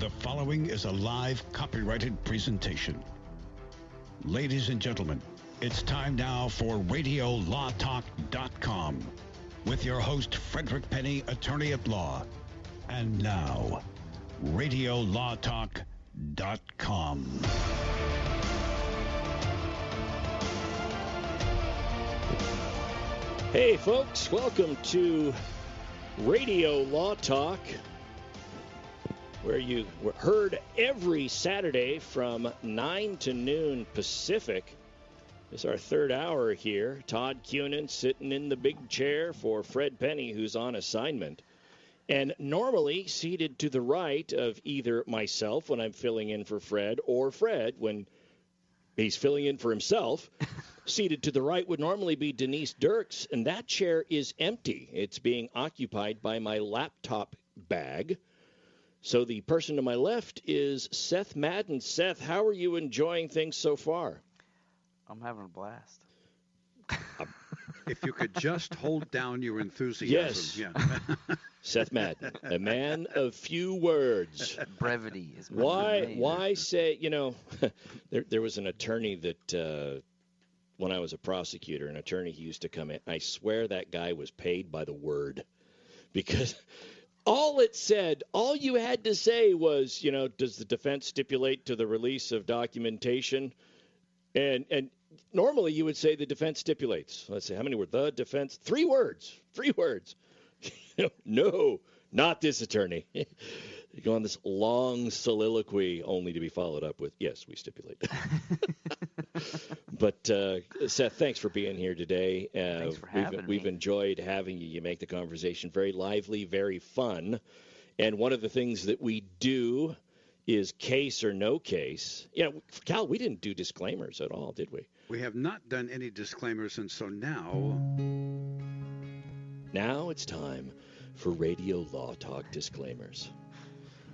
The following is a live copyrighted presentation. Ladies and gentlemen, it's time now for RadioLawTalk.com with your host, Frederick Penny, attorney at law. And now, RadioLawTalk.com. Hey, folks, welcome to Radio Law Talk, where you heard every Saturday from 9 to noon Pacific. It's our third hour here. Todd Cunin sitting in the big chair for Fred Penny, who's on assignment. And normally seated to the right of either myself when I'm filling in for Fred or Fred when he's filling in for himself. Seated to the right would normally be Denise Dirks, and that chair is empty. It's being occupied by my laptop bag. So the person to my left is Seth Madden. Seth, how are you enjoying things so far? I'm having a blast. If you could just hold down your enthusiasm. Yes. Yeah. Seth Madden, a man of few words. Brevity is Why say, there was an attorney that, when I was a prosecutor, an attorney he used to come in, I swear that guy was paid by the word. Because all you had to say was, does the defense stipulate to the release of documentation? And normally you would say the defense stipulates. Let's say, how many were the defense? 3 words. 3 words. No, not this attorney. You go on this long soliloquy only to be followed up with, yes, we stipulate. But, Seth, thanks for being here today. Thanks for having me. We've enjoyed having you. You make the conversation very lively, very fun. And one of the things that we do is case or no case. Cal, we didn't do disclaimers at all, did we? We have not done any disclaimers, and so now it's time for Radio Law Talk disclaimers.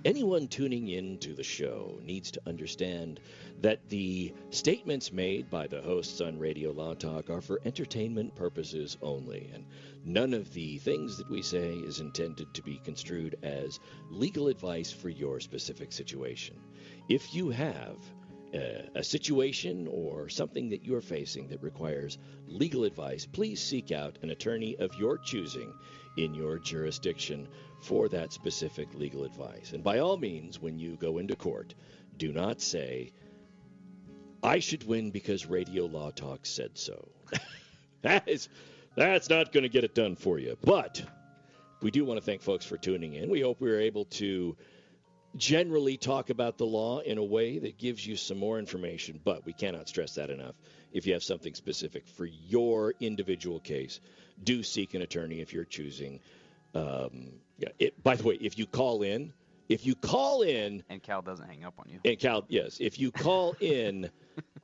Anyone tuning in to the show needs to understand that the statements made by the hosts on Radio Law Talk are for entertainment purposes only, and none of the things that we say is intended to be construed as legal advice for your specific situation. If you have a situation or something that you're facing that requires legal advice, please seek out an attorney of your choosing in your jurisdiction for that specific legal advice. And by all means, when you go into court, do not say, I should win because Radio Law Talk said so. That's not going to get it done for you. But we do want to thank folks for tuning in. We hope we were able to generally talk about the law in a way that gives you some more information, but we cannot stress that enough. If you have something specific for your individual case, do seek an attorney if you're choosing. By the way, if you call in, and Cal doesn't hang up on you. And Cal, yes, if you call in,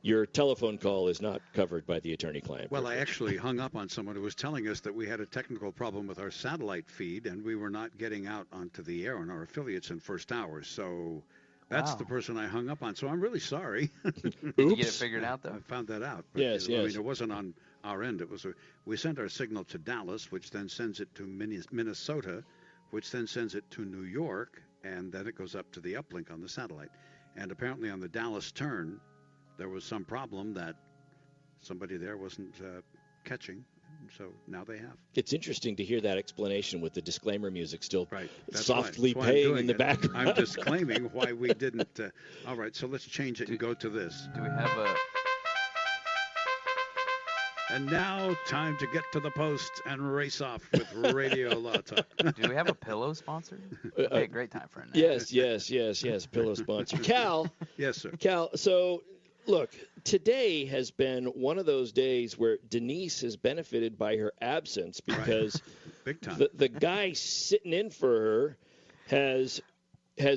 your telephone call is not covered by the attorney-client. Well, I actually hung up on someone who was telling us that we had a technical problem with our satellite feed, and we were not getting out onto the air on our affiliates in first hour. So that's the person I hung up on. So I'm really sorry. Did you get it figured out, though? I found that out. But, yes. I mean, it wasn't on our end. It was we sent our signal to Dallas, which then sends it to Minnesota, which then sends it to New York, and then it goes up to the uplink on the satellite. And apparently on the Dallas turn, there was some problem that somebody there wasn't catching, so now they have. It's interesting to hear that explanation with the disclaimer music still That's softly why playing in the background. I'm disclaiming why we didn't. All right, so let's change it and go to this. Do we have a... And now, time to get to the post and race off with Radio Law Talk. Do we have a pillow sponsor? Okay, great time for it now. Yes, pillow sponsor. Cal. Yes, sir. Cal, so, look, today has been one of those days where Denise has benefited by her absence because Big time. The guy sitting in for her has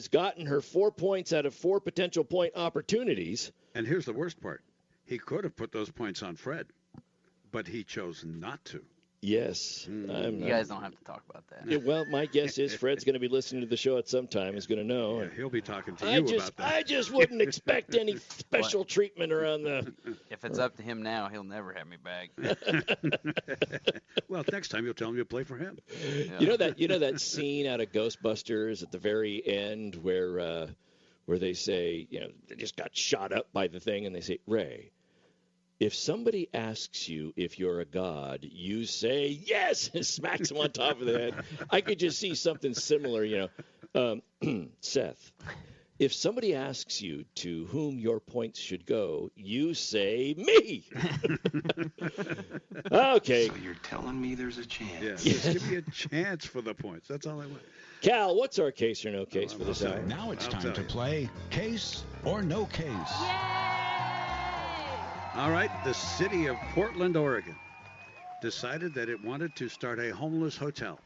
gotten her 4 points out of 4 potential point opportunities. And here's the worst part. He could have put those points on Fred, but he chose not to. Yes. You guys don't have to talk about that. Yeah, well, my guess is Fred's going to be listening to the show at some time. He's going to know. Yeah, he'll be talking to you about that. I just wouldn't expect any special treatment around the... If it's up to him now, he'll never have me back. Well, next time you'll tell him you'll play for him. Yeah. You know that scene out of Ghostbusters at the very end where they say, they just got shot up by the thing, and they say, Ray, if somebody asks you if you're a god, you say yes, and smacks him on top of the head. I could just see something similar, Seth, if somebody asks you to whom your points should go, you say me. Okay. So you're telling me there's a chance. Yeah, just give me a chance for the points. That's all I want. Cal, what's our case or no case for this hour? Now it's time to play Case or No Case. All right, the city of Portland, Oregon, decided that it wanted to start a homeless hotel.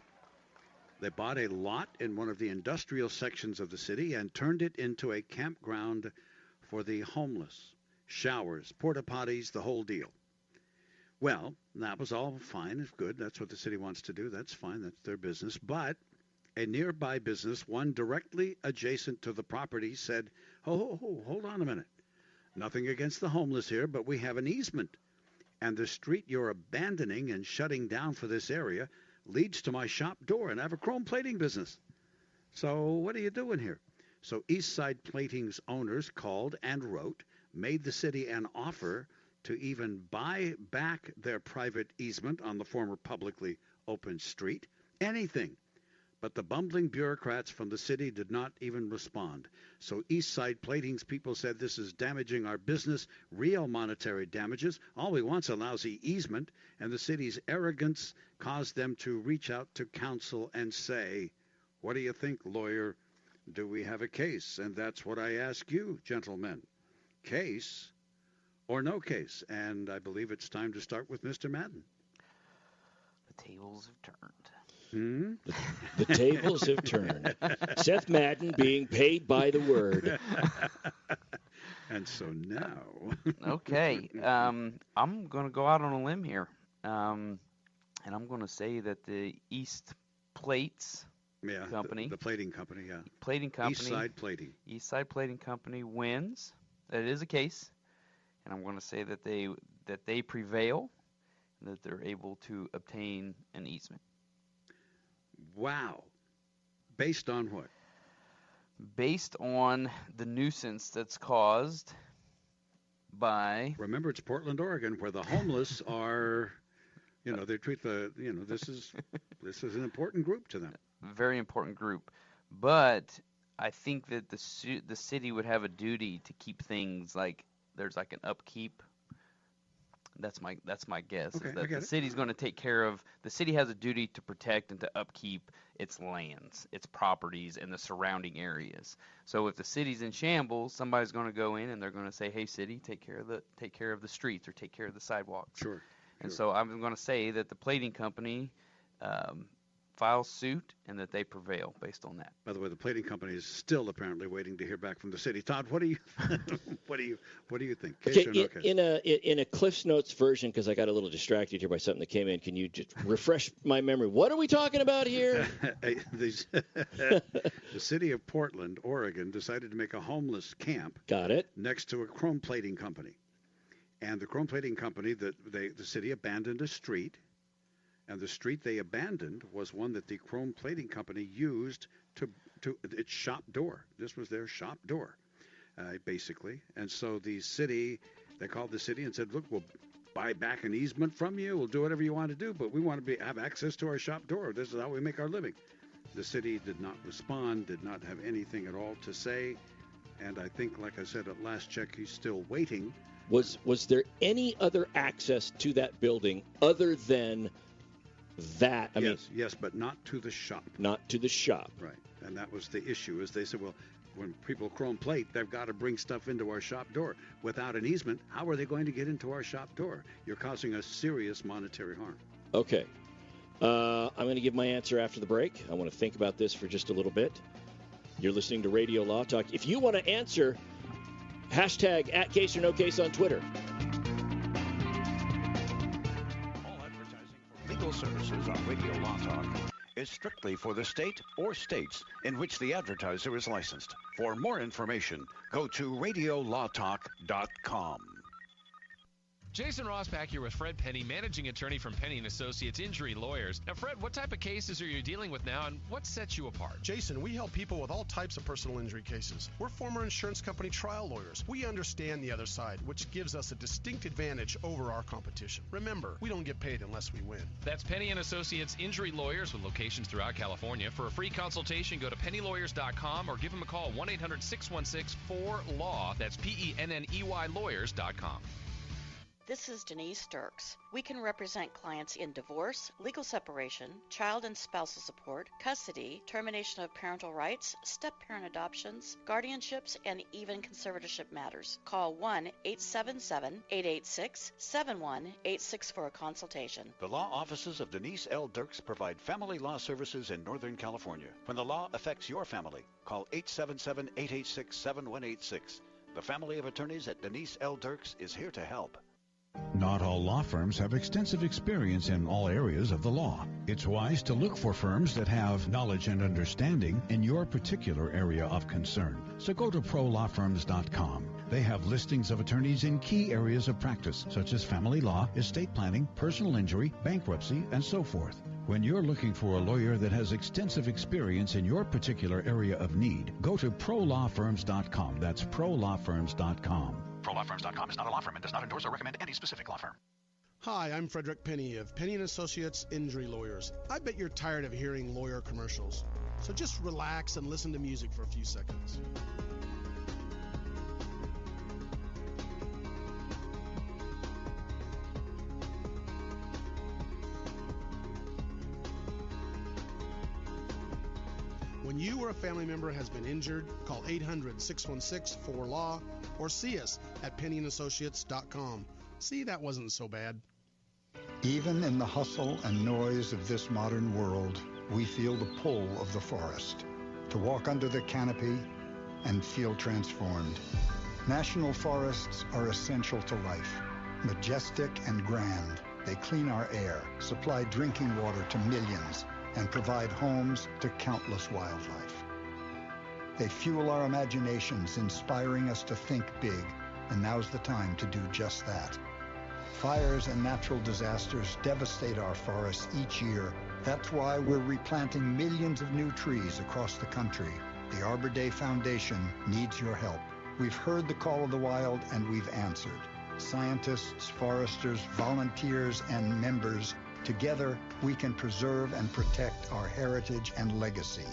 They bought a lot in one of the industrial sections of the city and turned it into a campground for the homeless. Showers, porta potties, the whole deal. Well, that was all fine. It's good. That's what the city wants to do. That's fine. That's their business. But a nearby business, one directly adjacent to the property, said, hold on a minute. Nothing against the homeless here, but we have an easement. And the street you're abandoning and shutting down for this area leads to my shop door, and I have a chrome plating business. So what are you doing here? So Eastside Plating's owners called and wrote, made the city an offer to even buy back their private easement on the former publicly open street. Anything. But the bumbling bureaucrats from the city did not even respond. So Eastside Plating's people said this is damaging our business, real monetary damages. All we want's a lousy easement, and the city's arrogance caused them to reach out to council and say, what do you think, lawyer? Do we have a case? And that's what I ask you, gentlemen. Case or no case? And I believe it's time to start with Mr. Madden. The tables have turned. The tables have turned. Seth Madden being paid by the word. And so now. Okay. I'm going to go out on a limb here. And I'm going to say that the East Plates Company. The plating company, yeah. Plating company. Eastside Plating. Eastside Plating Company wins. That is a case. And I'm going to say that they prevail and that they're able to obtain an easement. Wow. Based on what? Based on the nuisance that's caused by... Remember, it's Portland, Oregon, where the homeless are, they treat this is an important group to them. Very important group. But I think that the city would have a duty to keep things like, there's like an upkeep. That's my guess. Okay, is that the city's going to take care of. The city has a duty to protect and to upkeep its lands, its properties, and the surrounding areas. So if the city's in shambles, somebody's going to go in and they're going to say, "Hey, city, take care of the streets or take care of the sidewalks." Sure. And so I'm going to say that the plating company files suit and that they prevail based on that. By the way, the plating company is still apparently waiting to hear back from the city. Todd, what do you what do you think? Case or no case? In a Cliff's Notes version, because I got a little distracted here by something that came in, can you just refresh my memory? What are we talking about here? The city of Portland, Oregon, decided to make a homeless camp. Got it. Next to a chrome plating company, and the chrome plating company the city abandoned a street. And the street they abandoned was one that the chrome plating company used to its shop door. This was their shop door, basically. And so they called the city and said, look, we'll buy back an easement from you. We'll do whatever you want to do, but we want to have access to our shop door. This is how we make our living. The city did not respond, did not have anything at all to say. And I think, like I said, at last check, he's still waiting. Was there any other access to that building other than that? Yes, but not to the shop. Not to the shop. Right. And that was the issue, is they said, well, when people chrome plate, they've got to bring stuff into our shop door. Without an easement, how are they going to get into our shop door? You're causing us serious monetary harm. Okay. I'm going to give my answer after the break. I want to think about this for just a little bit. You're listening to Radio Law Talk. If you want to answer, hashtag @CaseOrNoCase on Twitter. legal services on Radio Law Talk is strictly for the state or states in which the advertiser is licensed. For more information, go to radiolawtalk.com. Jason Rosbach here with Fred Penny, managing attorney from Penny & Associates Injury Lawyers. Now, Fred, what type of cases are you dealing with now, and what sets you apart? Jason, we help people with all types of personal injury cases. We're former insurance company trial lawyers. We understand the other side, which gives us a distinct advantage over our competition. Remember, we don't get paid unless we win. That's Penny & Associates Injury Lawyers with locations throughout California. For a free consultation, go to pennylawyers.com or give them a call, 1-800-616-4LAW. That's PENNEY lawyers.com. This is Denise Dirks. We can represent clients in divorce, legal separation, child and spousal support, custody, termination of parental rights, step-parent adoptions, guardianships, and even conservatorship matters. Call 1-877-886-7186 for a consultation. The law offices of Denise L. Dirks provide family law services in Northern California. When the law affects your family, call 877-886-7186. The family of attorneys at Denise L. Dirks is here to help. Not all law firms have extensive experience in all areas of the law. It's wise to look for firms that have knowledge and understanding in your particular area of concern. So go to prolawfirms.com. They have listings of attorneys in key areas of practice, such as family law, estate planning, personal injury, bankruptcy, and so forth. When you're looking for a lawyer that has extensive experience in your particular area of need, go to prolawfirms.com. That's prolawfirms.com. ProLawFirms.com is not a law firm and does not endorse or recommend any specific law firm. Hi, I'm Frederick Penny of Penny & Associates Injury Lawyers. I bet you're tired of hearing lawyer commercials. So just relax and listen to music for a few seconds. When you or a family member has been injured, call 800-616-4LAW or see us at PennyandAssociates.com. See, that wasn't so bad. Even in the hustle and noise of this modern world, we feel the pull of the forest. To walk under the canopy and feel transformed. National forests are essential to life. Majestic and grand, they clean our air, supply drinking water to millions, and provide homes to countless wildlife. They fuel our imaginations, inspiring us to think big, and now's the time to do just that. Fires and natural disasters devastate our forests each year. That's why we're replanting millions of new trees across the country. The Arbor Day Foundation needs your help. We've heard the call of the wild, and we've answered. Scientists, foresters, volunteers, and members, together, we can preserve and protect our heritage and legacy.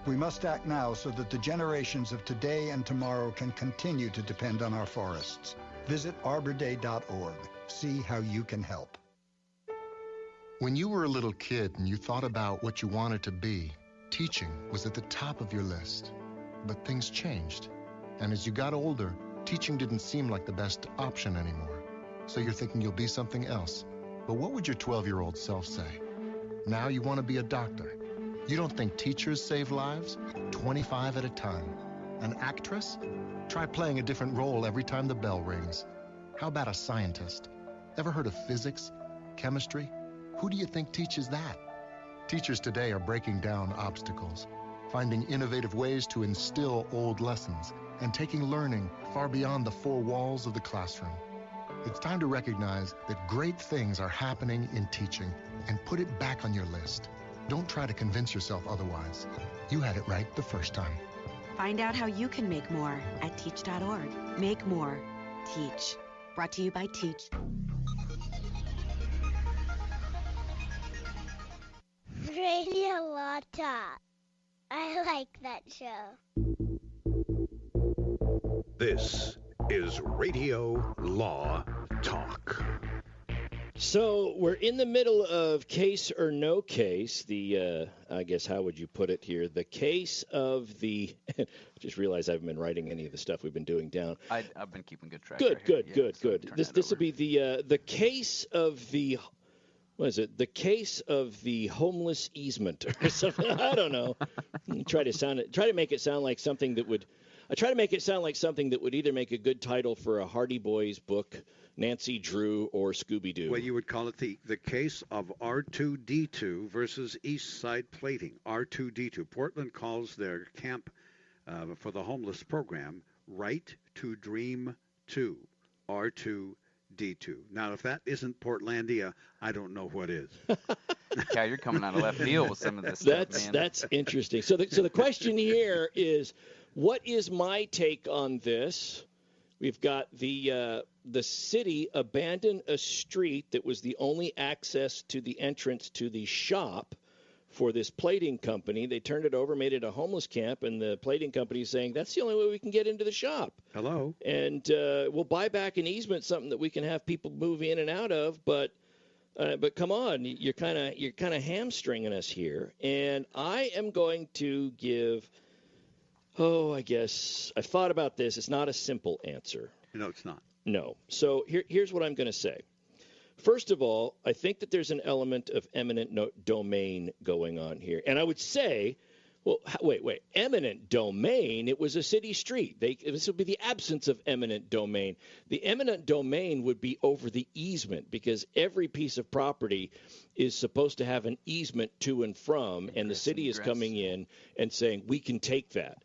We must act now so that the generations of today and tomorrow can continue to depend on our forests. Visit arborday.org. See how you can help. When you were a little kid and you thought about what you wanted to be, teaching was at the top of your list. But things changed. And as you got older, teaching didn't seem like the best option anymore. So you're thinking you'll be something else. But what would your 12-year-old self say? Now you want to be a doctor. You don't think teachers save lives? 25 at a time. An actress? Try playing a different role every time the bell rings. How about a scientist? Ever heard of physics? Chemistry? Who do you think teaches that? Teachers today are breaking down obstacles, finding innovative ways to instill old lessons, and taking learning far beyond the four walls of the classroom. It's time to recognize that great things are happening in teaching and put it back on your list. Don't try to convince yourself otherwise. You had it right the first time. Find out how you can make more at teach.org. Make more. Teach. Brought to you by Teach. Radio Law Talk. I like that show. This is Radio Law Talk. So we're in the middle of case or no case. The, I guess, how would you put it here? The case of the, just realized I haven't been writing any of the stuff we've been doing down. I've been keeping good track. Good. So This will be the case of the, what is it? The case of the homeless easement or something. I don't know. Try to make it sound like something that would I try to make it sound like something that would either make a good title for a Hardy Boys book, Nancy Drew, or Scooby-Doo. Well, you would call it the case of R2D2 versus East Side Plating. R2D2. Portland calls their camp for the homeless program Right to Dream 2, R2D2. Now, if that isn't Portlandia, I don't know what is. Yeah, you're coming out of left field with some of this stuff, man. That's interesting. So the question here is, what is my take on this? We've got the city abandoned a street that was the only access to the entrance to the shop for this plating company. They turned it over, made it a homeless camp, and the plating company is saying that's the only way we can get into the shop. Hello. And we'll buy back an easement, something that we can have people move in and out of, but come on, you're kind of hamstringing us here. And I am going to give. I guess I've thought about this. It's not a simple answer. No, it's not. No. So here's what I'm going to say. First of all, I think that there's an element of eminent domain going on here. And I would say, well, wait. Eminent domain, it was a city street. This would be the absence of eminent domain. The eminent domain would be over the easement because every piece of property is supposed to have an easement to and from, and the city is coming in and saying, we can take that.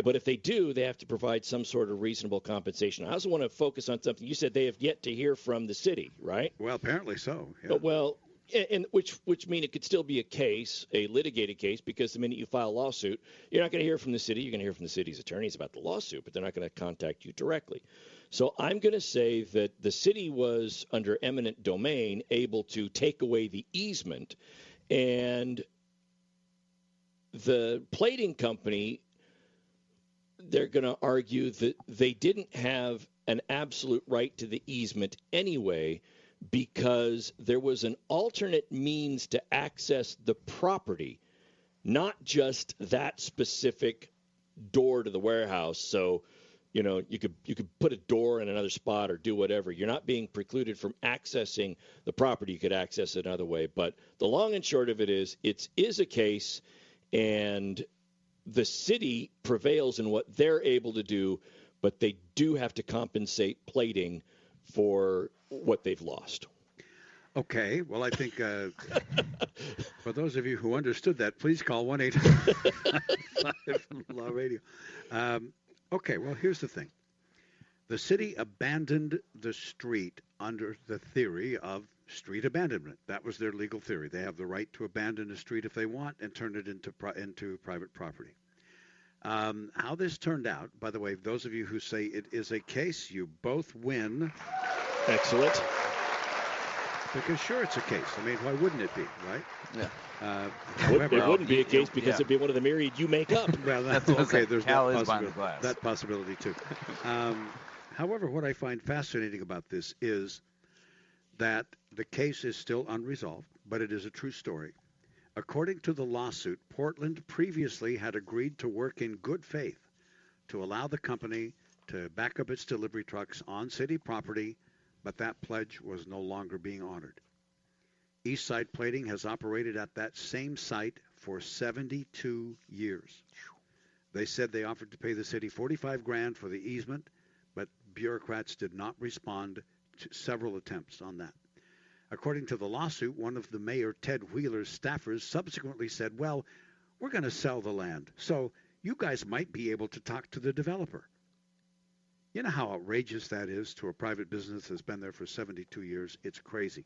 But if they do, they have to provide some sort of reasonable compensation. I also want to focus on something. You said they have yet to hear from the city, right? Well, apparently so. Yeah. Well, and which mean it could still be a case, a litigated case, because the minute you file a lawsuit, you're not going to hear from the city. You're going to hear from the city's attorneys about the lawsuit, but they're not going to contact you directly. So I'm going to say that the city was, under eminent domain, able to take away the easement, and the plating company, they're going to argue that they didn't have an absolute right to the easement anyway because there was an alternate means to access the property, not just that specific door to the warehouse. So, you could put a door in another spot or do whatever. You're not being precluded from accessing the property. You could access it another way. But the long and short of it is a case, and the city prevails in what they're able to do, but they do have to compensate plating for what they've lost. Okay. Well, I think for those of you who understood that, please call 1-800-5 Law Radio. Okay. Well, here's the thing. The city abandoned the street under the theory of street abandonment. That was their legal theory. They have the right to abandon a street if they want and turn it into private property. How this turned out, by the way, those of you who say it is a case, you both win. Excellent. Because sure, it's a case. I mean, why wouldn't it be, right? Yeah. However, it wouldn't be a case because it'd be one of the myriad you make up. Well, that's okay. There's that possibility too. However, what I find fascinating about this is that the case is still unresolved, but it is a true story. According to the lawsuit, Portland previously had agreed to work in good faith to allow the company to back up its delivery trucks on city property, but that pledge was no longer being honored. Eastside Plating has operated at that same site for 72 years. They said they offered to pay the city $45,000 for the easement, but bureaucrats did not respond to several attempts on that. According to the lawsuit, one of the Mayor Ted Wheeler's staffers subsequently said, well, we're going to sell the land, so you guys might be able to talk to the developer. You know how outrageous that is to a private business that's been there for 72 years? It's crazy.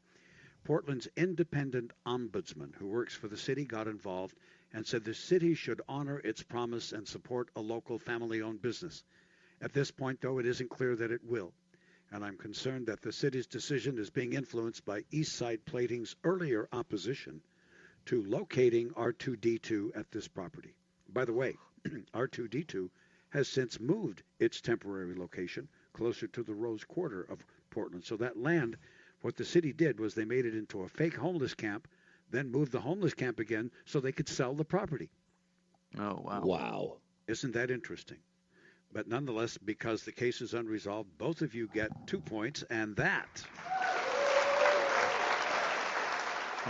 Portland's independent ombudsman, who works for the city, got involved and said the city should honor its promise and support a local family-owned business. At this point, though, it isn't clear that it will. And I'm concerned that the city's decision is being influenced by Eastside Plating's earlier opposition to locating R2D2 at this property. By the way, R2D2 has since moved its temporary location closer to the Rose Quarter of Portland. So that land, what the city did was they made it into a fake homeless camp, then moved the homeless camp again so they could sell the property. Oh, wow. Wow. Isn't that interesting? But nonetheless, because the case is unresolved, both of you get 2 points, and that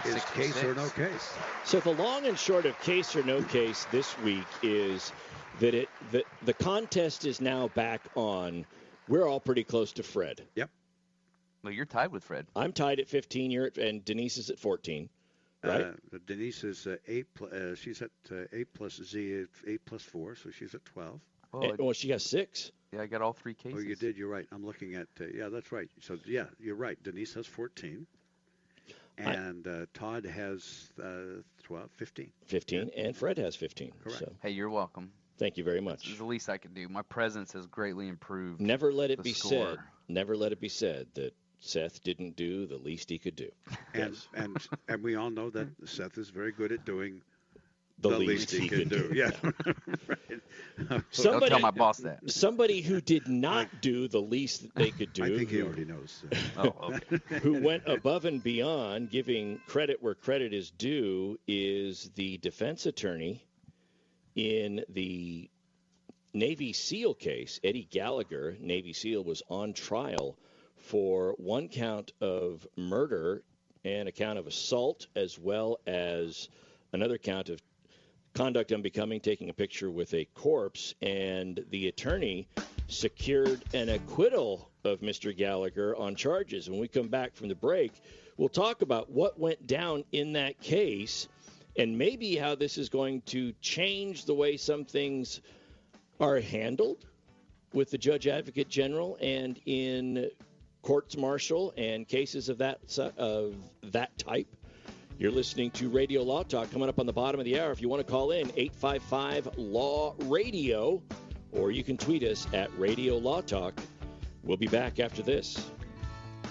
is case or no case. So the long and short of case or no case this week is that the contest is now back on. We're all pretty close to Fred. Yep. Well, you're tied with Fred. I'm tied at 15. And Denise is at 14. Right? Denise is 8. She's at 8 plus Z, 8 plus 4, so she's at 12. Well, she has 6. Yeah, I got all 3 cases. Oh, you did. You're right. I'm looking at. Yeah, that's right. So yeah, you're right. Denise has 14. And Todd has 15. 15, and Fred has 15. Correct. So. Hey, you're welcome. Thank you very much. This is the least I can do. My presence has greatly improved. Never let it be score. said that Seth didn't do the least he could do. And and we all know that Seth is very good at doing the least he can do. Yeah. Right. Don't tell my boss that. Somebody who did not do the least that they could do. I think he already knows. Okay. Who went above and beyond, giving credit where credit is due, is the defense attorney in the Navy SEAL case. Eddie Gallagher, Navy SEAL, was on trial for 1 count of murder and a count of assault, as well as another count of conduct unbecoming, taking a picture with a corpse. And the attorney secured an acquittal of Mr. Gallagher on charges. When we come back from the break, we'll talk about what went down in that case and maybe how this is going to change the way some things are handled with the Judge Advocate General and in courts martial and cases of that type. You're listening to Radio Law Talk. Coming up on the bottom of the hour, if you want to call in, 855-LAW-RADIO, or you can tweet us at Radio Law Talk. We'll be back after this.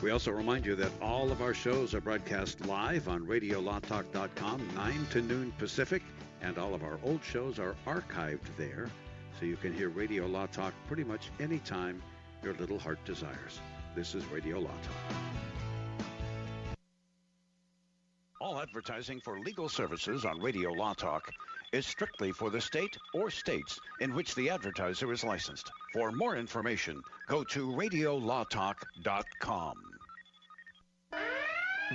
We also remind you that all of our shows are broadcast live on RadioLawTalk.com, 9 to noon Pacific, and all of our old shows are archived there, so you can hear Radio Law Talk pretty much anytime your little heart desires. This is Radio Law Talk. All advertising for legal services on Radio Law Talk is strictly for the state or states in which the advertiser is licensed. For more information, go to RadioLawTalk.com.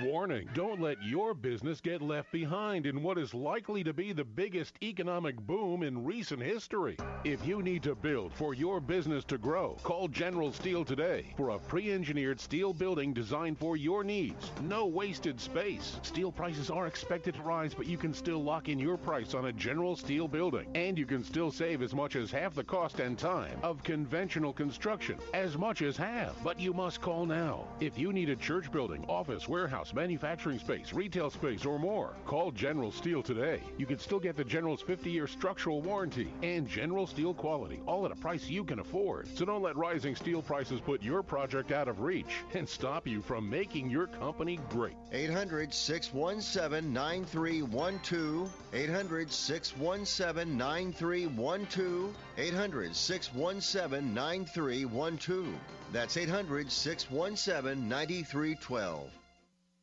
Warning, don't let your business get left behind in what is likely to be the biggest economic boom in recent history. If you need to build for your business to grow, call General Steel today for a pre-engineered steel building designed for your needs. No wasted space. Steel prices are expected to rise, but you can still lock in your price on a General Steel building. And you can still save as much as half the cost and time of conventional construction. As much as half. But you must call now. If you need a church building, office, warehouse, manufacturing space, retail space, or more, call General Steel today. You can still get the General's 50-year structural warranty and General Steel quality, all at a price you can afford. So don't let rising steel prices put your project out of reach and stop you from making your company great. 800-617-9312. 800-617-9312. 800-617-9312. That's 800-617-9312.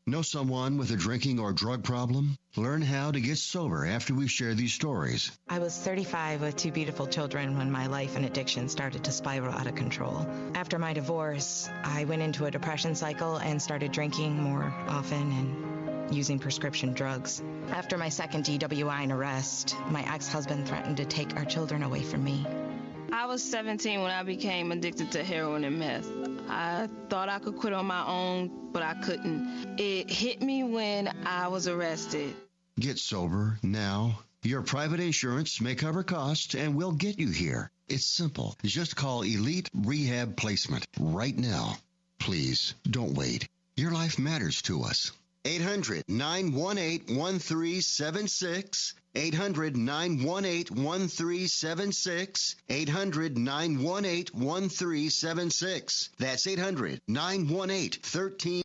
Know someone with a drinking or drug problem? Learn how to get sober after we share these stories. I was 35 with 2 beautiful children when my life and addiction started to spiral out of control. After my divorce, I went into a depression cycle and started drinking more often and using prescription drugs. After my second DWI and arrest, my ex-husband threatened to take our children away from me. I was 17 when I became addicted to heroin and meth. I thought I could quit on my own, but I couldn't. It hit me when I was arrested. Get sober now. Your private insurance may cover costs and we'll get you here. It's simple. Just call Elite Rehab Placement right now. Please, don't wait. Your life matters to us. 800-918-1376. 800-918-1376. 800-918-1376. That's 800-918-13.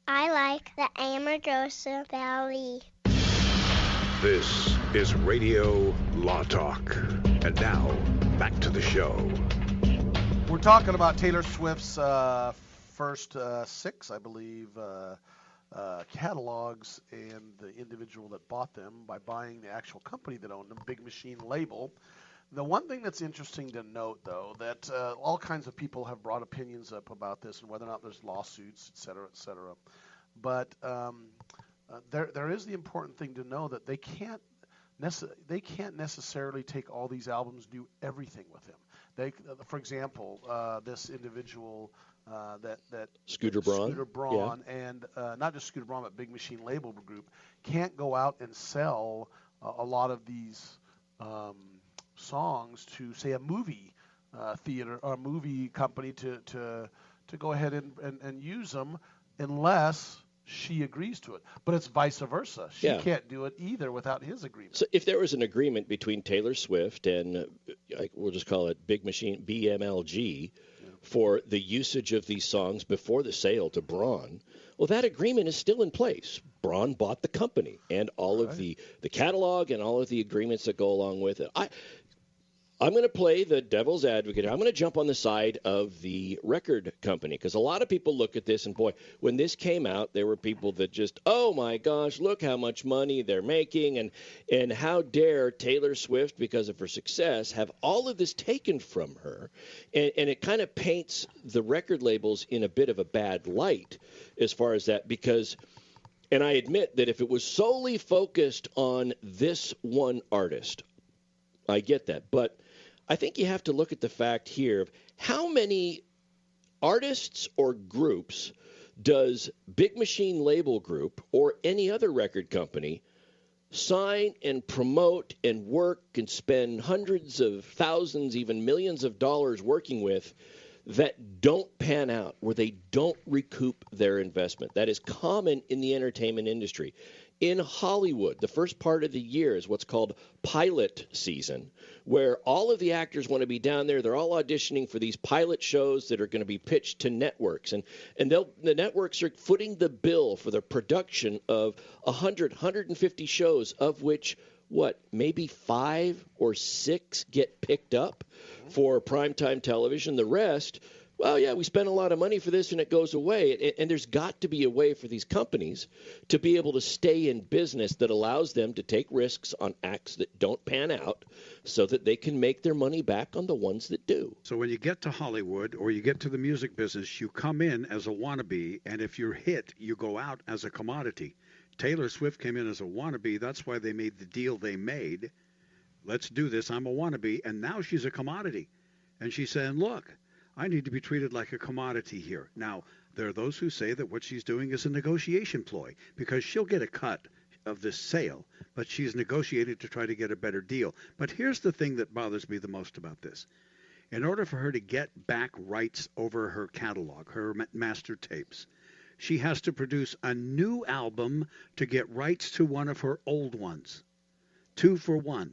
I like the Amargosa Valley. This is Radio Law Talk. And now, back to the show. We're talking about Taylor Swift's first 6, I believe, catalogs and the individual that bought them by buying the actual company that owned them, Big Machine Label. The one thing that's interesting to note, though, that all kinds of people have brought opinions up about this and whether or not there's lawsuits, et cetera, et cetera. But there is the important thing to know that they can't necessarily take all these albums, do everything with him. For example, this individual that Scooter Braun, and not just Scooter Braun, but Big Machine Label Group can't go out and sell a lot of these songs to, say, a movie theater or a movie company to go ahead and use them unless she agrees to it. But it's vice versa. She can't do it either without his agreement. So if there was an agreement between Taylor Swift and, we'll just call it Big Machine, BMLG, for the usage of these songs before the sale to Braun, well, that agreement is still in place. Braun bought the company and all of the catalog and all of the agreements that go along with it. I'm going to play the devil's advocate. I'm going to jump on the side of the record company because a lot of people look at this and, boy, when this came out, there were people that just, oh, my gosh, look how much money they're making and how dare Taylor Swift, because of her success, have all of this taken from her. And it kind of paints the record labels in a bit of a bad light as far as that because – and I admit that if it was solely focused on this one artist, I get that. But I think you have to look at the fact here of how many artists or groups does Big Machine Label Group or any other record company sign and promote and work and spend hundreds of thousands, even millions of dollars working with that don't pan out, where they don't recoup their investment. That is common in the entertainment industry. In Hollywood, the first part of the year is what's called pilot season, where all of the actors want to be down there. They're all auditioning for these pilot shows that are going to be pitched to networks. And the networks are footing the bill for the production of 100, 150 shows, of which, maybe 5 or 6 get picked up for primetime television. The rest, we spent a lot of money for this and it goes away. And there's got to be a way for these companies to be able to stay in business that allows them to take risks on acts that don't pan out so that they can make their money back on the ones that do. So when you get to Hollywood or you get to the music business, you come in as a wannabe, and if you're hit, you go out as a commodity. Taylor Swift came in as a wannabe. That's why they made the deal they made. Let's do this. I'm a wannabe. And now she's a commodity. And she's saying, look, I need to be treated like a commodity here. Now, there are those who say that what she's doing is a negotiation ploy because she'll get a cut of this sale, but she's negotiated to try to get a better deal. But here's the thing that bothers me the most about this. In order for her to get back rights over her catalog, her master tapes, she has to produce a new album to get rights to one of her old ones. 2 for 1.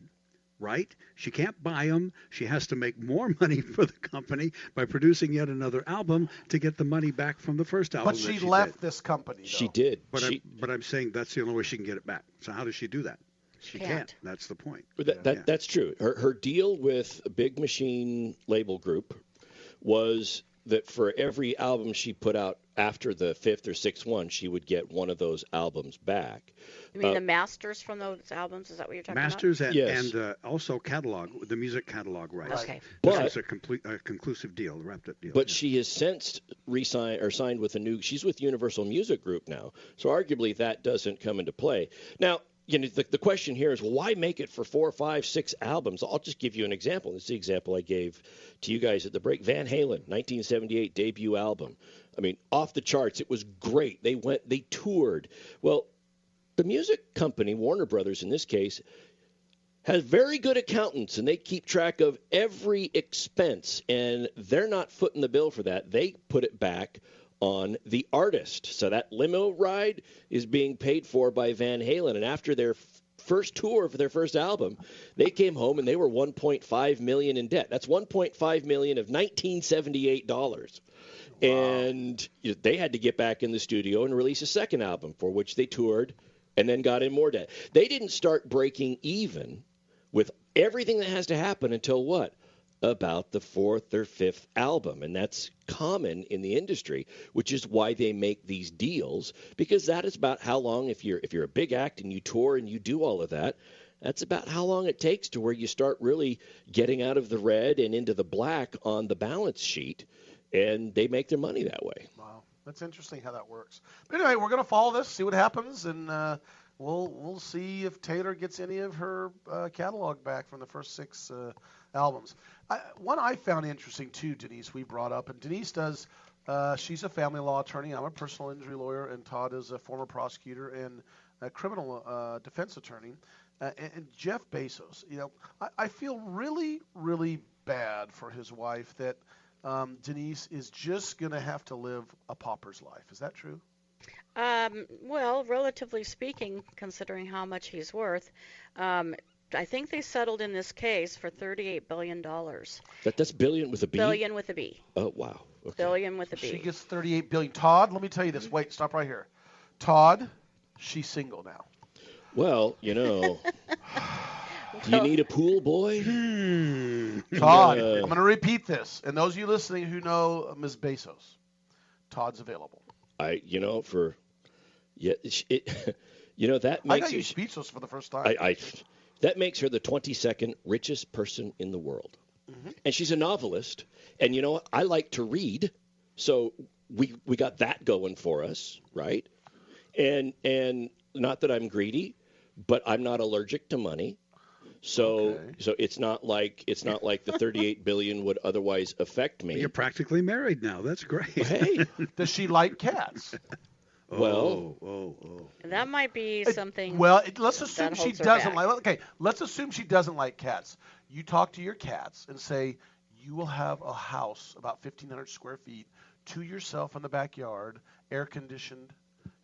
Right? She can't buy them. She has to make more money for the company by producing yet another album to get the money back from the first album. But she left this company, though. She did. But I'm saying that's the only way she can get it back. So how does she do that? She can't. That's the point. That's true. Her deal with Big Machine Label Group was that for every album she put out after the 5th or 6th one, she would get one of those albums back. You mean the masters from those albums? Is that what you're talking masters about? Masters and also catalog, the music catalog rights. Okay. This is a conclusive deal, wrapped up deal. But she has since signed with she's with Universal Music Group now. So arguably that doesn't come into play. Now, the question here is, why make it for 4, 5, 6 albums? I'll just give you an example. This is the example I gave to you guys at the break. Van Halen, 1978 debut album. I mean, off the charts. It was great. They toured. Well, the music company, Warner Brothers in this case, has very good accountants, and they keep track of every expense, and they're not footing the bill for that. They put it back on the artist. So that limo ride is being paid for by Van Halen. And after their first tour for their first album, they came home and they were $1.5 million in debt. That's $1.5 million of $1978. Wow. And they had to get back in the studio and release a second album, for which they toured and then got in more debt. They didn't start breaking even with everything that has to happen until what? About the 4th or 5th album. And that's common in the industry, which is why they make these deals, because that is about how long, if you're a big act and you tour and you do all of that, that's about how long it takes to where you start really getting out of the red and into the black on the balance sheet, and they make their money that way. Wow. That's interesting how that works. But anyway, we're going to follow this, see what happens, and we'll see if Taylor gets any of her catalog back from the first 6 albums. One I found interesting too, Denise, we brought up, and Denise does. She's a family law attorney. I'm a personal injury lawyer, and Todd is a former prosecutor and a criminal defense attorney. And Jeff Bezos, I feel really, really bad for his wife that Denise is just going to have to live a pauper's life. Is that true? Well, relatively speaking, considering how much he's worth, I think they settled in this case for $38 billion. That's billion with a B? Billion with a B. Oh, wow. Okay. Billion with a B. She gets $38 billion. Todd, let me tell you this. Wait, stop right here. Todd, she's single now. Well, do you need a pool boy? Todd, I'm going to repeat this. And those of you listening who know Ms. Bezos, Todd's available. That makes I got you speechless for the first time. That makes her the 22nd richest person in the world. Mm-hmm. And she's a novelist. And you know what? I like to read. So we got that going for us, right? And not that I'm greedy, but I'm not allergic to money. So it's not like the 38 billion would otherwise affect me. You're practically married now. That's great. Hey, does she like cats? That might be something. Well, let's assume she doesn't like. Okay, let's assume she doesn't like cats. You talk to your cats and say you will have a house about 1,500 square feet to yourself in the backyard, air conditioned,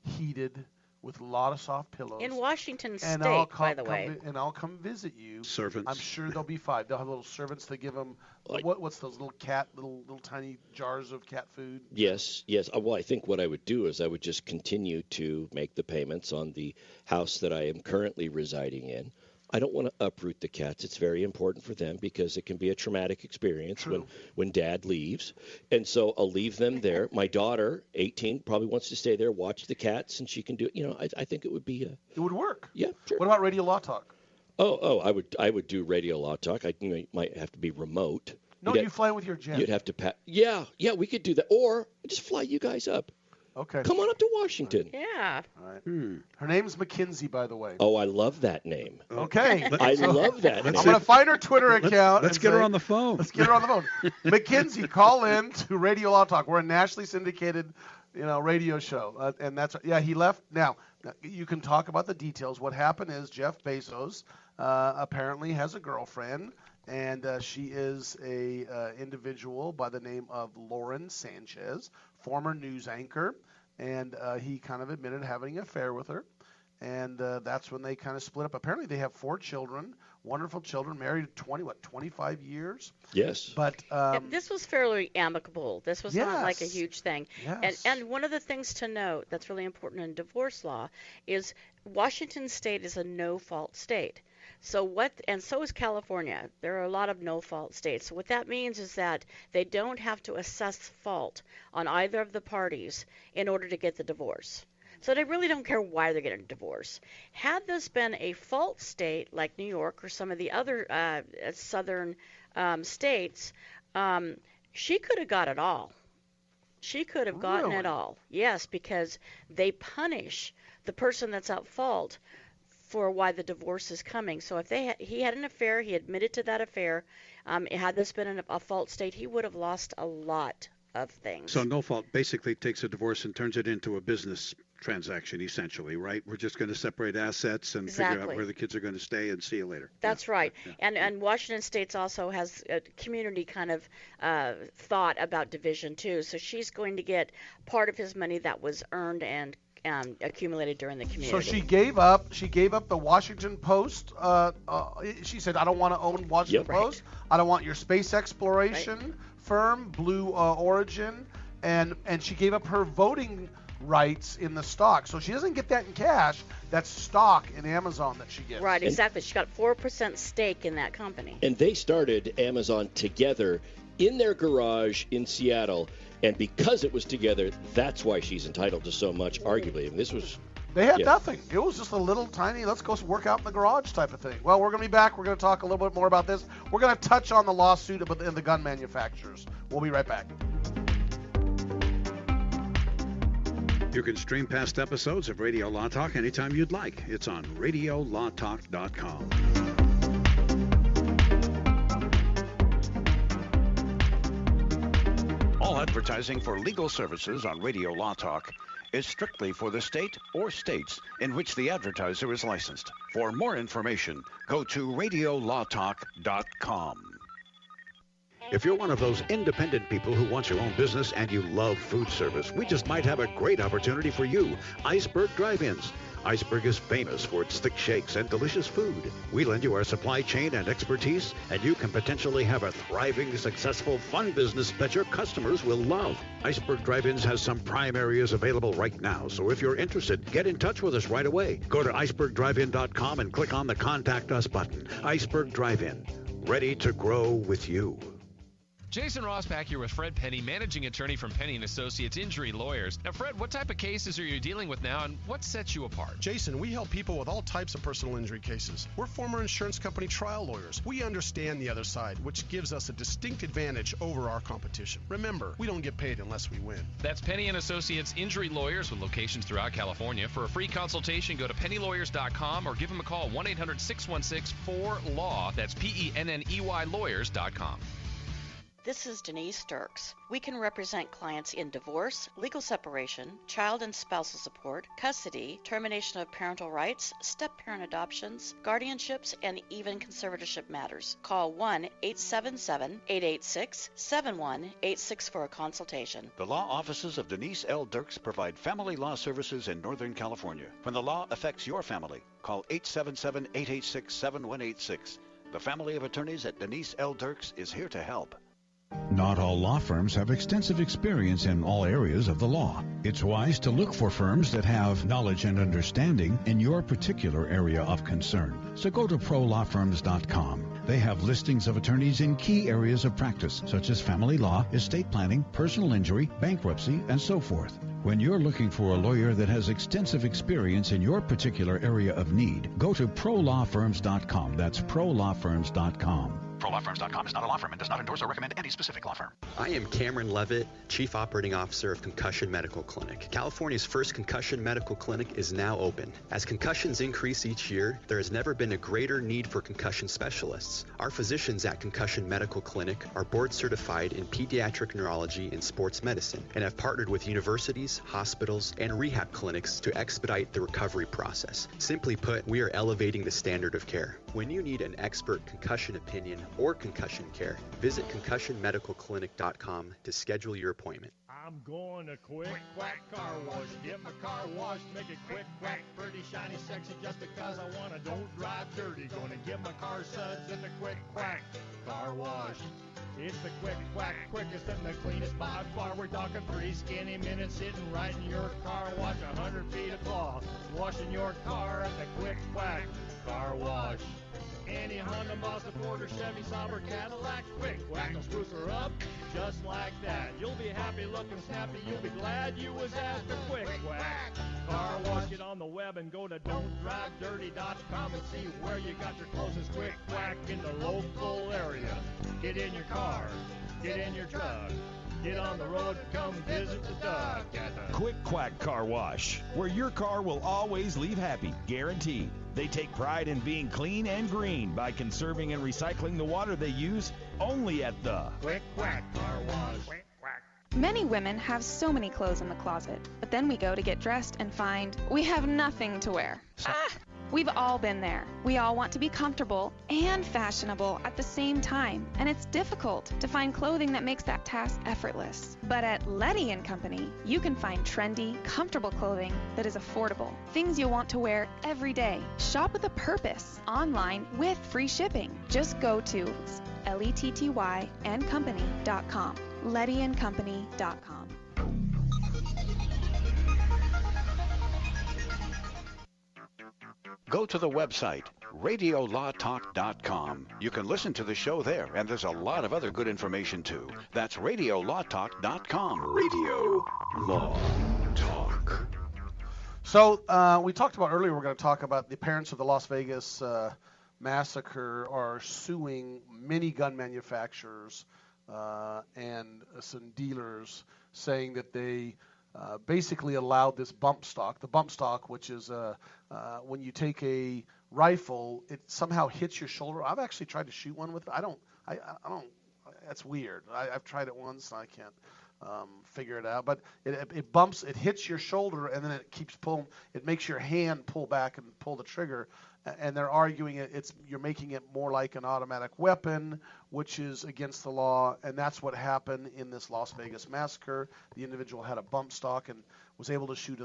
heated, with a lot of soft pillows. In Washington State, by the way. And I'll come visit you. Servants. I'm sure they'll be fine. They'll have little servants that give them, what's those little tiny jars of cat food? Yes. Well, I think what I would do is I would just continue to make the payments on the house that I am currently residing in. I don't want to uproot the cats. It's very important for them because it can be a traumatic experience when Dad leaves. And so I'll leave them there. My daughter, 18, probably wants to stay there, watch the cats, and she can do it. I think it would be it would work. Yeah, sure. What about Radio Law Talk? I would do Radio Law Talk. You might have to be remote. No, you fly with your jet. You'd have to Yeah, we could do that. Or just fly you guys up. Okay. Come on up to Washington. Yeah. All right. Her name's Mackenzie, by the way. Oh, I love that name. Okay. I love that name. I'm going to find her Twitter account. Let's get her on the phone. Let's get her on the phone. Mackenzie, call in to Radio Law Talk. We're a nationally syndicated, radio show. And that's he left. Now, you can talk about the details. What happened is Jeff Bezos apparently has a girlfriend, and she is a individual by the name of Lauren Sanchez, former news anchor, and he kind of admitted having an affair with her, and that's when they kind of split up. Apparently they have 4 children, wonderful children, married 25 years? Yes. But this was fairly amicable. This was not like a huge thing. Yes. And one of the things to note that's really important in divorce law is Washington State is a no-fault state. So is California. There are a lot of no-fault states. So what that means is that they don't have to assess fault on either of the parties in order to get the divorce. So they really don't care why they're getting a divorce. Had this been a fault state like New York or some of the other southern states, she could have got it all. She could have gotten it all. Yes, because they punish the person that's at fault for why the divorce is coming. So if he had an affair, he admitted to that affair. Had this been a fault state, he would have lost a lot of things. So no fault basically takes a divorce and turns it into a business transaction, essentially, right? We're just going to separate assets and figure out where the kids are going to stay and see you later. That's right. Yeah. And Washington State also has a community kind of thought about division too. So she's going to get part of his money that was earned and accumulated during the community. So she gave up the Washington Post. She said, I don't want to own Washington Post. I don't want your space exploration firm, Blue Origin. And she gave up her voting rights in the stock. So she doesn't get that in cash. That's stock in Amazon that she gets. Right, exactly. She got 4% stake in that company. And they started Amazon together in their garage in Seattle. And because it was together, that's why she's entitled to so much, arguably. And this was... They had nothing. It was just a little tiny, let's go work out in the garage type of thing. Well, we're going to be back. We're going to talk a little bit more about this. We're going to touch on the lawsuit of the gun manufacturers. We'll be right back. You can stream past episodes of Radio Law Talk anytime you'd like. It's on radiolawtalk.com. All advertising for legal services on Radio Law Talk is strictly for the state or states in which the advertiser is licensed. For more information, go to radiolawtalk.com. If you're one of those independent people who wants your own business and you love food service, we just might have a great opportunity for you. Iceberg Drive-Ins. Iceberg is famous for its thick shakes and delicious food. We lend you our supply chain and expertise, and you can potentially have a thriving, successful, fun business that your customers will love. Iceberg Drive-Ins has some prime areas available right now, so if you're interested, get in touch with us right away. Go to icebergdrivein.com and click on the Contact Us button. Iceberg Drive-In, ready to grow with you. Jason Rosbach here with Fred Penny, managing attorney from Penny & Associates Injury Lawyers. Now, Fred, what type of cases are you dealing with now, and what sets you apart? Jason, we help people with all types of personal injury cases. We're former insurance company trial lawyers. We understand the other side, which gives us a distinct advantage over our competition. Remember, we don't get paid unless we win. That's Penny & Associates Injury Lawyers with locations throughout California. For a free consultation, go to pennylawyers.com or give them a call, 1-800-616-4LAW. That's PENNEY lawyers.com. This is Denise Sturks. We can represent clients in divorce, legal separation, child and spousal support, custody, termination of parental rights, step-parent adoptions, guardianships, and even conservatorship matters. Call 1-877-886-7186 for a consultation. The law offices of Denise L. Dirks provide family law services in Northern California. When the law affects your family, call 877-886-7186. The family of attorneys at Denise L. Dirks is here to help. Not all law firms have extensive experience in all areas of the law. It's wise to look for firms that have knowledge and understanding in your particular area of concern. So go to prolawfirms.com. They have listings of attorneys in key areas of practice, such as family law, estate planning, personal injury, bankruptcy, and so forth. When you're looking for a lawyer that has extensive experience in your particular area of need, go to prolawfirms.com. That's prolawfirms.com. ProLawFirms.com is not a law firm and does not endorse or recommend any specific law firm. I am Cameron Levitt, Chief Operating Officer of Concussion Medical Clinic. California's first concussion medical clinic is now open. As concussions increase each year, there has never been a greater need for concussion specialists. Our physicians at Concussion Medical Clinic are board certified in pediatric neurology and sports medicine and have partnered with universities, hospitals, and rehab clinics to expedite the recovery process. Simply put, we are elevating the standard of care. When you need an expert concussion opinion or concussion care, visit concussionmedicalclinic.com to schedule your appointment. I'm going to Quick Quack Car Wash. Get my car washed, make it quick, quack, pretty, shiny, sexy, just because I want to. Don't drive dirty. Gonna get my car suds in the Quick Quack Car Wash. It's the Quick Quack, quickest and the cleanest by far. We're talking 3 skinny minutes sitting right in your car wash. 100 feet of cloth, washing your car at the Quick Quack Car Wash. Any Honda, Mazda, Ford, or Chevy, Sauber, Cadillac, Quick Quack will spruce her up just like that. You'll be happy looking snappy. You'll be glad you was after Quick Quack Car Wash. Get on the web and go to don'tdrivedirty.com and see where you got your closest Quick Quack in the local area. Get in your car, get in your truck, get on the road, come visit the duck at the Quick Quack Car Wash, where your car will always leave happy, guaranteed. They take pride in being clean and green by conserving and recycling the water they use, only at the Quick Quack Car Wash. Quick Quack. Many women have so many clothes in the closet, but then we go to get dressed and find we have nothing to wear. We've all been there. We all want to be comfortable and fashionable at the same time, and it's difficult to find clothing that makes that task effortless. But at Letty & Company, you can find trendy, comfortable clothing that is affordable, things you'll want to wear every day. Shop with a purpose, online with free shipping. Just go to LETTYandcompany.com, LettyandCompany.com. Go to the website, radiolawtalk.com. You can listen to the show there, and there's a lot of other good information, too. That's radiolawtalk.com. Radio Law Talk. So we talked about earlier, we're going to talk about the parents of the Las Vegas massacre are suing many gun manufacturers and some dealers, saying that they basically allowed this bump stock. The bump stock, which is when you take a rifle, it somehow hits your shoulder. I've actually tried to shoot one with it. I don't. That's weird. I've tried it once. And I can't figure it out. But it bumps. It hits your shoulder, and then it keeps pulling. It makes your hand pull back and pull the trigger. And they're arguing you're making it more like an automatic weapon, which is against the law. And that's what happened in this Las Vegas massacre. The individual had a bump stock and was able to shoot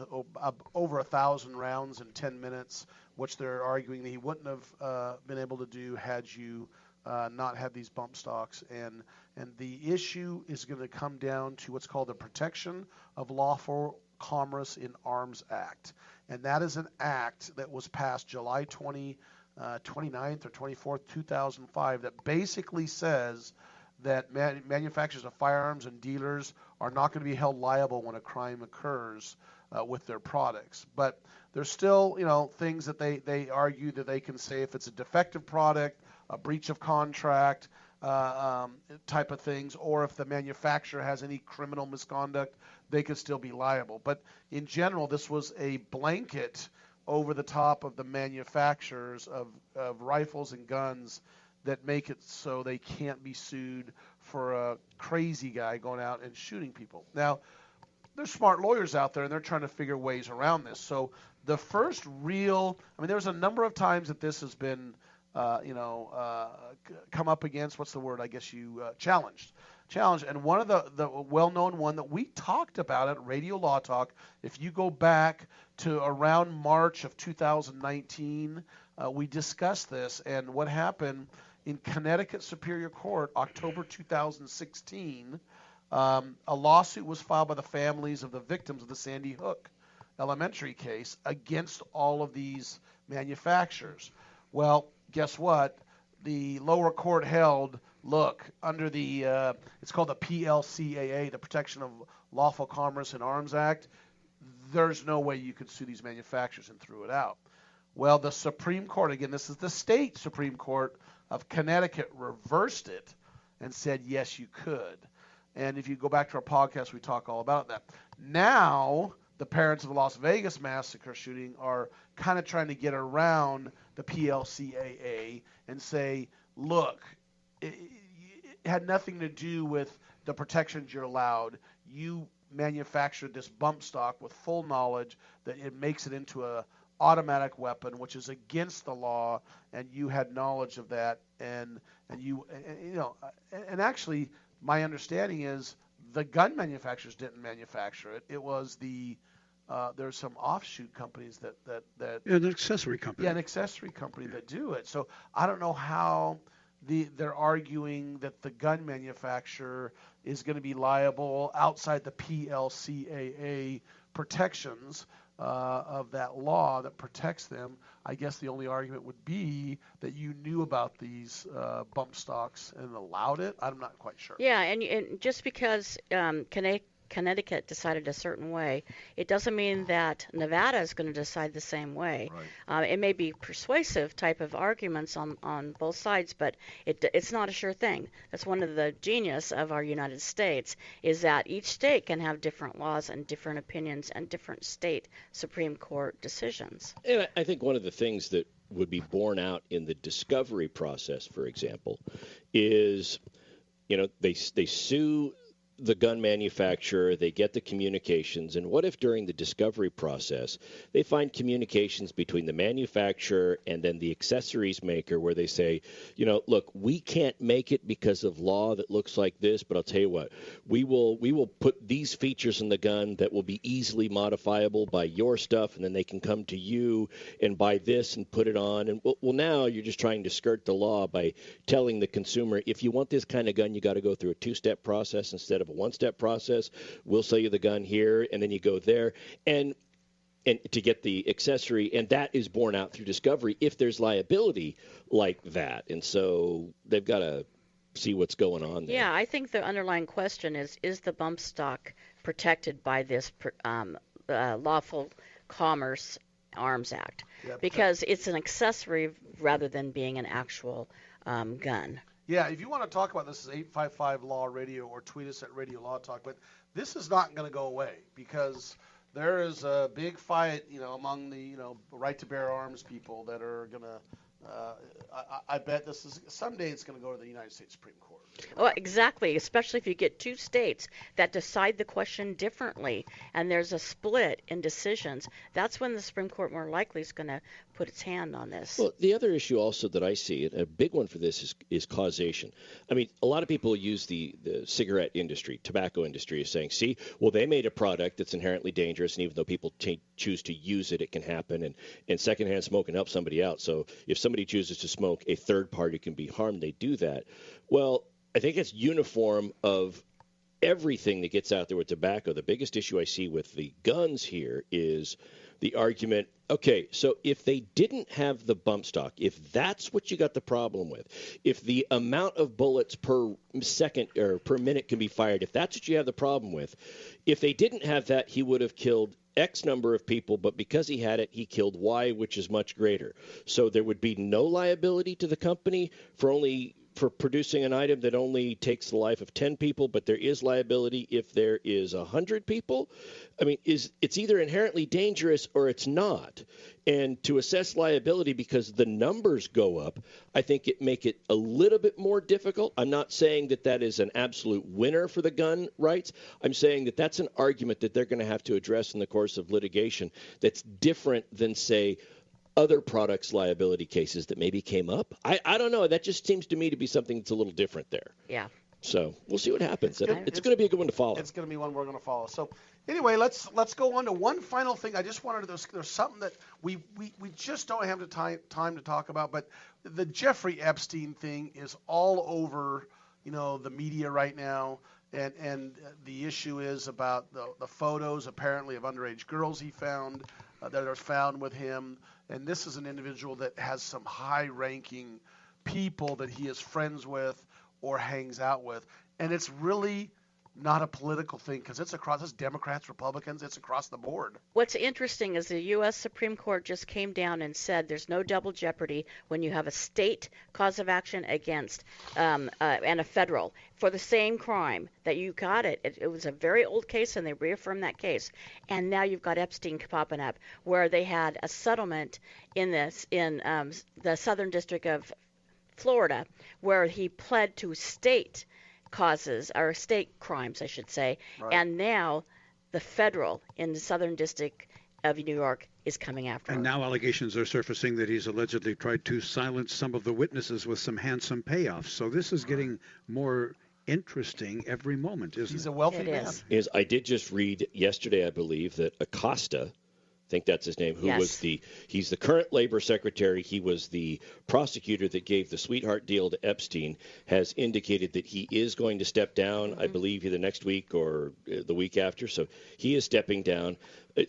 over 1,000 rounds in 10 minutes, which they're arguing that he wouldn't have been able to do had you not had these bump stocks. And the issue is going to come down to what's called the Protection of Lawful Commerce in Arms Act. And that is an act that was passed July 29th or 24th, 2005, that basically says that manufacturers of firearms and dealers are not going to be held liable when a crime occurs with their products. But there's still, things that they argue that they can say if it's a defective product, a breach of contract, type of things, or if the manufacturer has any criminal misconduct, they could still be liable. But in general, this was a blanket over the top of the manufacturers of rifles and guns that make it so they can't be sued for a crazy guy going out and shooting people. Now, there's smart lawyers out there, and they're trying to figure ways around this. So the first there's a number of times that this has been come up against, what's the word, challenged. And one of the well-known one that we talked about at Radio Law Talk, if you go back to around March of 2019, we discussed this, and what happened in Connecticut Superior Court, October 2016, a lawsuit was filed by the families of the victims of the Sandy Hook elementary case against all of these manufacturers. Well, guess what? The lower court held, look, under the, it's called the PLCAA, the Protection of Lawful Commerce in Arms Act, there's no way you could sue these manufacturers, and threw it out. Well, the Supreme Court, again, this is the state Supreme Court of Connecticut, reversed it and said, yes, you could. And if you go back to our podcast, we talk all about that. Now, the parents of the Las Vegas massacre shooting are kind of trying to get around the PLCAA and say, look, it had nothing to do with the protections you're allowed. You manufactured this bump stock with full knowledge that it makes it into a automatic weapon, which is against the law, and you had knowledge of that, and actually, my understanding is the gun manufacturers didn't manufacture it. It was there's some offshoot companies that an accessory company. Yeah, an accessory company that do it. So I don't know how they're arguing that the gun manufacturer is going to be liable outside the PLCAA protections of that law that protects them. I guess the only argument would be that you knew about these bump stocks and allowed it. I'm not quite sure. Yeah, and just because Connecticut decided a certain way, it doesn't mean that Nevada is going to decide the same way. Right. It may be persuasive type of arguments on both sides, but it's not a sure thing. That's one of the genius of our United States, is that each state can have different laws and different opinions and different state Supreme Court decisions. And I think one of the things that would be borne out in the discovery process, for example, is, they sue the gun manufacturer, they get the communications, and what if during the discovery process they find communications between the manufacturer and then the accessories maker where they say, look, we can't make it because of law that looks like this, but I'll tell you what, we will put these features in the gun that will be easily modifiable by your stuff, and then they can come to you and buy this and put it on. And well, now you're just trying to skirt the law by telling the consumer, if you want this kind of gun, you got to go through a two-step process instead of a one-step process. We'll sell you the gun here, and then you go there, and to get the accessory, and that is borne out through discovery if there's liability like that. And so they've got to see what's going on there. Yeah, I think the underlying question is the bump stock protected by this Lawful Commerce Arms Act? Yep. Because it's an accessory rather than being an actual gun. Yeah, if you want to talk about this, is 855 Law Radio or tweet us at Radio Law Talk. But this is not going to go away because there is a big fight, among the, right to bear arms people that are going to. I bet someday it's going to go to the United States Supreme Court. Well, exactly, especially if you get two states that decide the question differently and there's a split in decisions. That's when the Supreme Court more likely is going to put its hand on this. Well, the other issue also that I see, a big one for this is causation. I mean, a lot of people use the cigarette industry, tobacco industry, as saying, see, well, they made a product that's inherently dangerous, and even though people choose to use it, it can happen, and secondhand smoke can help somebody out. So if somebody chooses to smoke, a third party can be harmed. They do that. Well, I think it's uniform of everything that gets out there with tobacco. The biggest issue I see with the guns here is the argument, okay, so if they didn't have the bump stock, if that's what you got the problem with, if the amount of bullets per second or per minute can be fired, if that's what you have the problem with, if they didn't have that, he would have killed X number of people, but because he had it, he killed Y, which is much greater. So there would be no liability to the company for producing an item that only takes the life of 10 people, but there is liability if there is 100 people. I mean, it's either inherently dangerous or it's not. And to assess liability because the numbers go up, I think it make it a little bit more difficult. I'm not saying that is an absolute winner for the gun rights. I'm saying that that's an argument that they're going to have to address in the course of litigation that's different than, say, other products liability cases that maybe came up. I don't know. That just seems to me to be something that's a little different there. Yeah. So we'll see what happens. It's going to be a good one to follow. It's going to be one we're going to follow. So anyway, let's go on to one final thing. I just wanted to, there's something that we just don't have the time to talk about, but the Jeffrey Epstein thing is all over, the media right now. And the issue is about the photos apparently of underage girls he found that are found with him. And this is an individual that has some high-ranking people that he is friends with or hangs out with. And it's really not a political thing because it's Democrats, Republicans, it's across the board. What's interesting is the U.S. Supreme Court just came down and said there's no double jeopardy when you have a state cause of action against and a federal for the same crime that you got it. It was a very old case, and they reaffirmed that case. And now you've got Epstein popping up, where they had a settlement in the Southern District of Florida, where he pled to state causes, or state crimes, I should say, right. And now the federal in the Southern District of New York is coming after him. And now allegations are surfacing that he's allegedly tried to silence some of the witnesses with some handsome payoffs. So this is getting more interesting every moment, isn't it? He's a wealthy man. I did just read yesterday, I believe, that Acosta, I think that's his name, he's the current labor secretary. He was the prosecutor that gave the sweetheart deal to Epstein, has indicated that he is going to step down, I believe, either next week or the week after. So he is stepping down.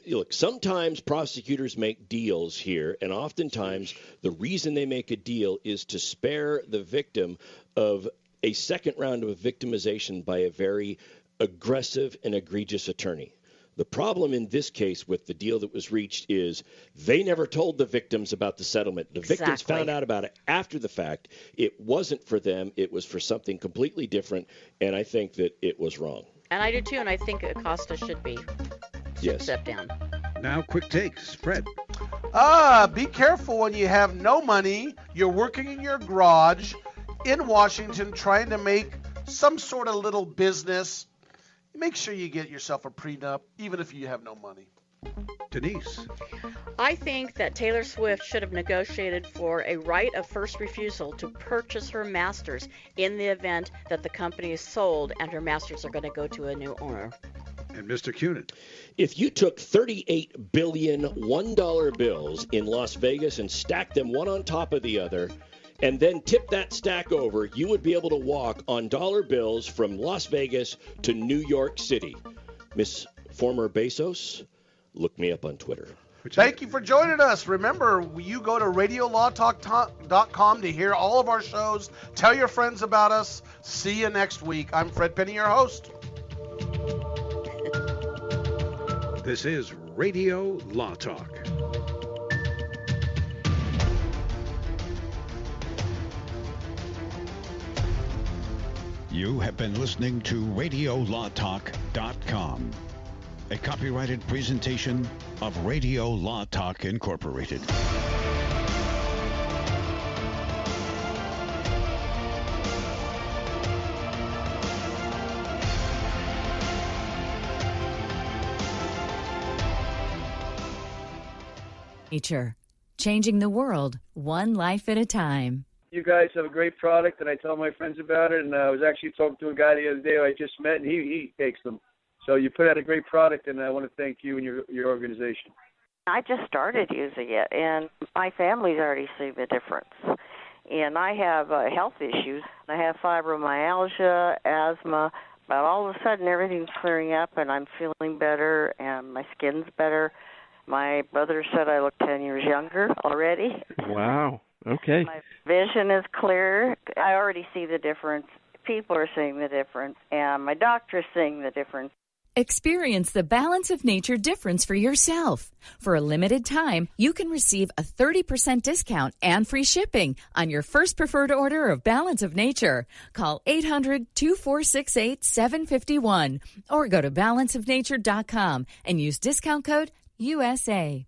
Look, sometimes prosecutors make deals here, and oftentimes the reason they make a deal is to spare the victim of a second round of victimization by a very aggressive and egregious attorney. The problem in this case with the deal that was reached is they never told the victims about the settlement. The victims found out about it after the fact. It wasn't for them. It was for something completely different, and I think that it was wrong. And I do too, and I think Acosta should step down. Now, quick takes. Fred. Be careful when you have no money. You're working in your garage in Washington trying to make some sort of little business. Make sure you get yourself a prenup, even if you have no money. Denise. I think that Taylor Swift should have negotiated for a right of first refusal to purchase her masters in the event that the company is sold and her masters are going to go to a new owner. And Mr. Cunin. If you took 38 billion $1 bills in Las Vegas and stacked them one on top of the other, and then tip that stack over, you would be able to walk on dollar bills from Las Vegas to New York City. Miss Former Bezos, look me up on Twitter. Thank you for joining us. Remember, you go to radiolawtalk.com to hear all of our shows. Tell your friends about us. See you next week. I'm Fred Penny, your host. This is Radio Law Talk. You have been listening to RadioLawTalk.com, a copyrighted presentation of Radio Law Talk Incorporated. Nature, changing the world one life at a time. You guys have a great product, and I tell my friends about it. And I was actually talking to a guy the other day who I just met, and he takes them. So you put out a great product, and I want to thank you and your organization. I just started using it, and my family's already seen the difference. And I have health issues. I have fibromyalgia, asthma, but all of a sudden everything's clearing up, and I'm feeling better, and my skin's better. My brother said I look 10 years younger already. Wow. Okay. My vision is clearer. I already see the difference. People are seeing the difference, and my doctor's seeing the difference. Experience the Balance of Nature difference for yourself. For a limited time, you can receive a 30% discount and free shipping on your first preferred order of Balance of Nature. Call 800-2468-751 or go to balanceofnature.com and use discount code USA.